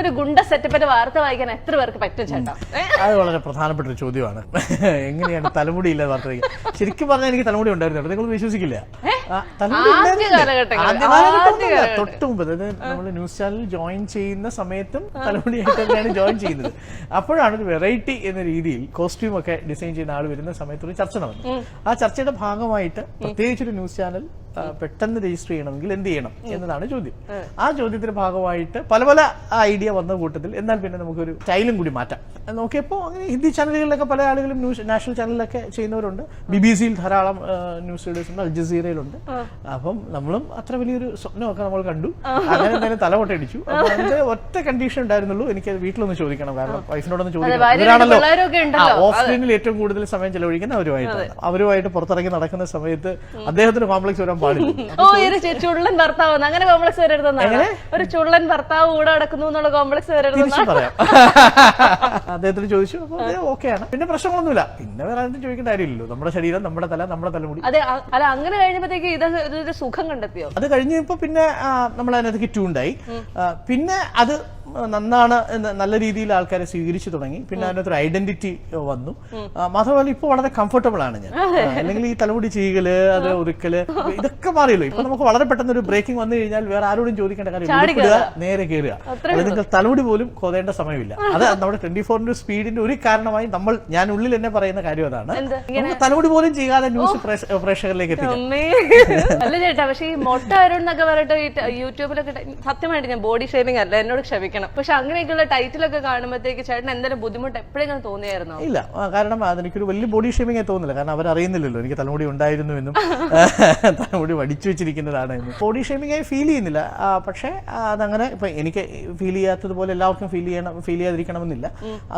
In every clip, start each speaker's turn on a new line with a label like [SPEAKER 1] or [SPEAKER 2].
[SPEAKER 1] ഒരു ഗുണ്ട സെറ്റപ്പിന്റെ വാർത്ത വായിക്കാൻ എത്ര പേർക്ക് പറ്റും ചേട്ടാ?
[SPEAKER 2] അത് വളരെ പ്രധാനപ്പെട്ട ഒരു ചോദ്യമാണ്. എങ്ങനെയാണ് തലമുടി ഇല്ലാതെ വാർത്ത വായിക്കാൻ? ശരിക്കും പറഞ്ഞാൽ എനിക്ക് തലമുടി ഉണ്ടായിരുന്നു, നിങ്ങൾ വിശ്വസിക്കില്ല. തൊട്ട് മുമ്പ്, അതായത് നമ്മൾ ന്യൂസ് ചാനൽ ജോയിൻ ചെയ്യുന്ന സമയത്തും തലമുടിയായിട്ട് തന്നെയാണ് ജോയിൻ ചെയ്യുന്നത്. അപ്പോഴാണ് ഒരു വെറൈറ്റി എന്ന രീതിയിൽ കോസ്റ്റ്യൂം ഒക്കെ ഡിസൈൻ ചെയ്യുന്ന ആൾ വരുന്ന സമയത്ത് ഒരു ചർച്ച നടന്നു. ആ ചർച്ചയുടെ ഭാഗമായിട്ട് പ്രത്യേകിച്ചൊരു ന്യൂസ് ചാനൽ പെട്ടെന്ന് രജിസ്റ്റർ ചെയ്യണമെങ്കിൽ എന്ത് ചെയ്യണം എന്നതാണ് ചോദ്യം. ആ ചോദ്യത്തിന്റെ ഭാഗമായിട്ട് പല പല ഐഡിയ വന്ന കൂട്ടത്തിൽ എന്നാൽ പിന്നെ നമുക്കൊരു സ്റ്റൈലും കൂടി മാറ്റാം നോക്കിയപ്പോൾ അങ്ങനെ ഹിന്ദി ചാനലുകളിലൊക്കെ പല ആളുകളും നാഷണൽ ചാനലിലൊക്കെ ചെയ്യുന്നവരുണ്ട്. BBC-യിൽ ധാരാളം ന്യൂസ് റീഡേഴ്സ് ഉണ്ട്, അൽ ജസീറയിലുണ്ട്. അപ്പം നമ്മളും അത്ര വലിയൊരു സ്വപ്നമൊക്കെ നമ്മൾ കണ്ടു. അങ്ങനെ എന്തായാലും തലമുട്ടടിച്ചു. അപ്പൊ അതിന്റെ ഒറ്റ കണ്ടീഷൻ ഉണ്ടായിരുന്നുള്ളൂ, എനിക്ക് വീട്ടിലൊന്ന് ചോദിക്കണം. കാരണം വൈഫിനോടൊന്ന് ചോദിക്കണം. ഇവരാണല്ലോ ഓഫ് സ്ക്രീനിൽ ഏറ്റവും കൂടുതൽ സമയം ചെലവഴിക്കുന്ന അവരുമായിട്ട് പുറത്തിറങ്ങി നടക്കുന്ന സമയത്ത് അദ്ദേഹത്തിന് കോംപ്ലക്സ് വരാൻ
[SPEAKER 1] ചുള്ളൻ ഭർത്താവ് അങ്ങനെ കോംപ്ലക്സ് വരരുതെന്നാണ്. ഒരു ചുള്ളൻ ഭർത്താവ് കൂടെ നടക്കുന്നു എന്നുള്ള കോംപ്ലക്സ് വരരുതെന്ന് പറയാം.
[SPEAKER 2] അദ്ദേഹത്തിന് ചോദിച്ചു, അപ്പൊ ഓക്കെയാണ്, പിന്നെ പ്രശ്നങ്ങളൊന്നുമില്ല. പിന്നെ വേറെ ആരും ചോദിക്കേണ്ട കാര്യമില്ലല്ലോ. നമ്മുടെ ശരീരം, നമ്മുടെ തല, നമ്മുടെ തലമുടി.
[SPEAKER 1] അതെ, അല്ല അങ്ങനെ കഴിഞ്ഞപ്പോഴത്തേക്ക് ഇതൊരു സുഖം കണ്ടെത്തിയോ?
[SPEAKER 2] അത് കഴിഞ്ഞപ്പോ പിന്നെ നമ്മൾ അതിനകത്ത് കിറ്റുണ്ടായി. പിന്നെ അത് നന്നാണ് എന്ന് നല്ല രീതിയിൽ ആൾക്കാരെ സ്വീകരിച്ചു തുടങ്ങി. പിന്നെ അതിനകത്തൊരു ഐഡന്റിറ്റി വന്നു. മാത്രമല്ല ഇപ്പൊ വളരെ കംഫർട്ടബിൾ ആണ് ഞാൻ. അല്ലെങ്കിൽ ഈ തലമുടി ചെയ്യല്, അത് ഒതുക്കല്, ഇതൊക്കെ മാറിയല്ലോ. ഇപ്പൊ നമുക്ക് വളരെ പെട്ടെന്ന് ഒരു ബ്രേക്കിംഗ് വന്നു കഴിഞ്ഞാൽ വേറെ ആരോടും ചോദിക്കേണ്ട കാര്യം, നേരെ കയറുക. നിങ്ങൾ തലമുടി പോലും കൊതേണ്ട സമയമില്ല. അത് നമ്മുടെ 24 സ്പീഡിന്റെ ഒരു കാരണമായി ഞാൻ ഉള്ളിൽ എന്നെ പറയുന്ന കാര്യം അതാണ്. നമുക്ക് തലമുടി പോലും ചെയ്യാതെ ന്യൂസ് പ്രേക്ഷകരിലേക്ക് എത്തിക്കും.
[SPEAKER 1] അല്ല ചേട്ടാ, പക്ഷെ ഈ മൊട്ട അരുണെന്നൊക്കെ പറഞ്ഞിട്ട് യൂട്യൂബിലൊക്കെ സത്യമായിട്ട് ഞാൻ ബോഡി ഷേമിംഗ് അല്ല, എന്നോട് ക്ഷമിക്കണം. പക്ഷെ അങ്ങനെയൊക്കെയുള്ള ടൈറ്റിലൊക്കെ കാണുമ്പോഴത്തേക്ക് ചേട്ടൻ എന്തെങ്കിലും ബുദ്ധിമുട്ട് എപ്പോഴെങ്കിലും തോന്നിയായിരുന്നോ?
[SPEAKER 2] ഇല്ല, കാരണം അതെനിക്കൊരു വലിയ ബോഡി ഷേമിംഗ് തോന്നില്ല. കാരണം അവരറിയുന്നില്ലല്ലോ എനിക്ക് തലമുടി ഉണ്ടായിരുന്നു എന്നും തലമുടി വടിച്ചു വെച്ചിരിക്കുന്നതാണ് എന്നും. ബോഡി ഷേമിംഗ് ആയി ഫീൽ ചെയ്യുന്നില്ല. പക്ഷെ അതങ്ങനെ ഇപ്പൊ എനിക്ക് ഫീൽ ചെയ്യാത്തതുപോലെ എല്ലാവർക്കും ഫീൽ ചെയ്യാതിരിക്കണമെന്നില്ല.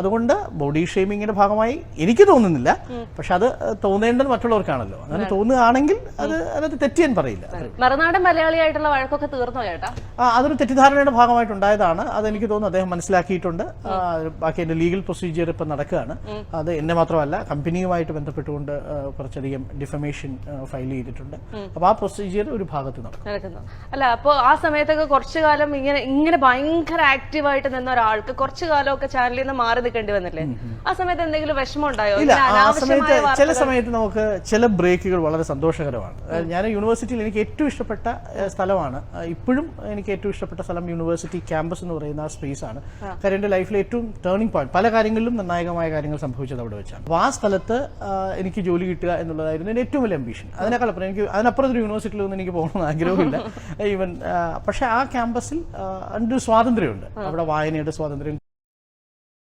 [SPEAKER 2] അതുകൊണ്ട് ബോഡി ഷേമിങ്ങിന്റെ ഭാഗമായി എനിക്ക് തോന്നുന്നില്ല. പക്ഷെ അത് തോന്നേണ്ടത് മറ്റുള്ളവർക്കാണല്ലോ. അങ്ങനെ തോന്നുകയാണെങ്കിൽ അതിനകത്ത് തെറ്റിയാൻ പറയില്ല.
[SPEAKER 1] മറുനാടൻ മലയാളിയായിട്ടുള്ള വഴക്കൊക്കെ തീർന്നോ ചേട്ടാ?
[SPEAKER 2] അതൊരു തെറ്റിദ്ധാരണയുടെ ഭാഗമായിട്ടുണ്ടായതാണ്. അതെനിക്ക് തോന്നുന്നു അദ്ദേഹം മനസ്സിലാക്കിയിട്ടുണ്ട്. ബാക്കി എന്റെ ലീഗൽ പ്രൊസീജിയർ ഇപ്പം നടക്കുകയാണ്. അത് എന്നെ മാത്രമല്ല, കമ്പനിയുമായിട്ട് ബന്ധപ്പെട്ടുകൊണ്ട് കുറച്ചധികം ഡിഫമേഷൻ ഫയൽ ചെയ്തിട്ടുണ്ട്. അപ്പൊ ആ പ്രൊസീജിയർ ഒരു ഭാഗത്ത് നടക്കുന്നു.
[SPEAKER 1] അല്ല, അപ്പൊ ആ സമയത്തൊക്കെ കുറച്ചു കാലം ഇങ്ങനെ ഭയങ്കര ആക്റ്റീവായിട്ട് നിന്ന ഒരാൾക്ക് കുറച്ചു കാലമൊക്കെ ചാനലിൽ നിന്ന് മാറി നിൽക്കേണ്ടി വന്നില്ലേ? ആ സമയത്ത് എന്തെങ്കിലും വിഷമം ഉണ്ടായോ?
[SPEAKER 2] ഇല്ല, ആ സമയത്ത് ചില സമയത്ത് നമുക്ക് ചില ബ്രേക്കുകൾ വളരെ സന്തോഷകരമാണ്. ഞാൻ യൂണിവേഴ്സിറ്റിയിൽ എനിക്ക് ഏറ്റവും ഇഷ്ടപ്പെട്ട സ്ഥലമാണ്, ഇപ്പോഴും എനിക്ക് ഏറ്റവും ഇഷ്ടപ്പെട്ട സ്ഥലം യൂണിവേഴ്സിറ്റി ക്യാമ്പസ് എന്ന് പറയുന്ന ആ സ്പേസ് ആണ്. കാര്യം എന്റെ ലൈഫിലെ ഏറ്റവും ടേണിംഗ് പോയിന്റ്, പല കാര്യങ്ങളിലും നിർണായകമായ കാര്യങ്ങൾ സംഭവിച്ചത് അവിടെ വെച്ചാണ്. അപ്പൊ ആ സ്ഥലത്ത് എനിക്ക് ജോലി കിട്ടുക എന്നുള്ളതായിരുന്നു എന്റെ ഏറ്റവും വലിയ അംബീഷൻ. അതിനേക്കാളപ്പുറം അതിനപ്പുറം ഒരു യൂണിവേഴ്സിറ്റിയിലൊന്നും എനിക്ക് പോകണമെന്ന് ആഗ്രഹമില്ല ഈവൻ. പക്ഷെ ആ ക്യാമ്പസിൽ അതിൻ്റെ ഒരു സ്വാതന്ത്ര്യമുണ്ട്. അവിടെ വായനയുടെ സ്വാതന്ത്ര്യം,